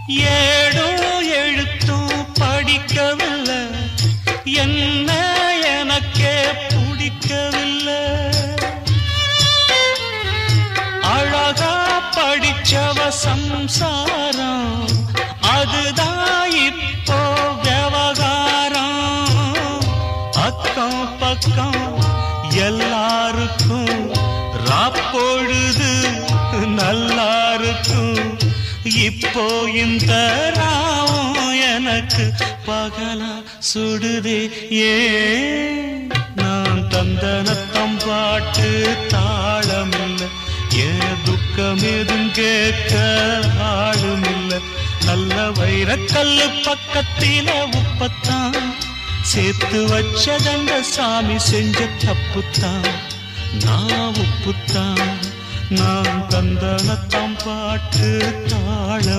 ஏடும் எழுத்தும் படிக்கவில்லை, என்ன எனக்கே பிடிக்கவில்லை. அழகா படிச்சவ சம்சாரம், அதுதான் இப்போ விவகாரம். அக்கம் பக்கம் எல்லாருக்கும் ராப்பொழுது நல்லா இருக்கும். இப்போ இந்த ராவும் எனக்கு பகலா சுடுதே. ஏன் நான் தந்தனத்தம் பாட்டு தாளமில்லை, ஏன் துக்கம் எதும் கேட்க ஆளுமில்லை. நல்ல வைரக்கல்லு பக்கத்தில உப்பத்தான் சேர்த்து வச்சதங்க சாமி செஞ்ச தப்புத்தான். நான் உப்புத்தான், நான் தந்தனத்தம் பாட்டு தாளம்.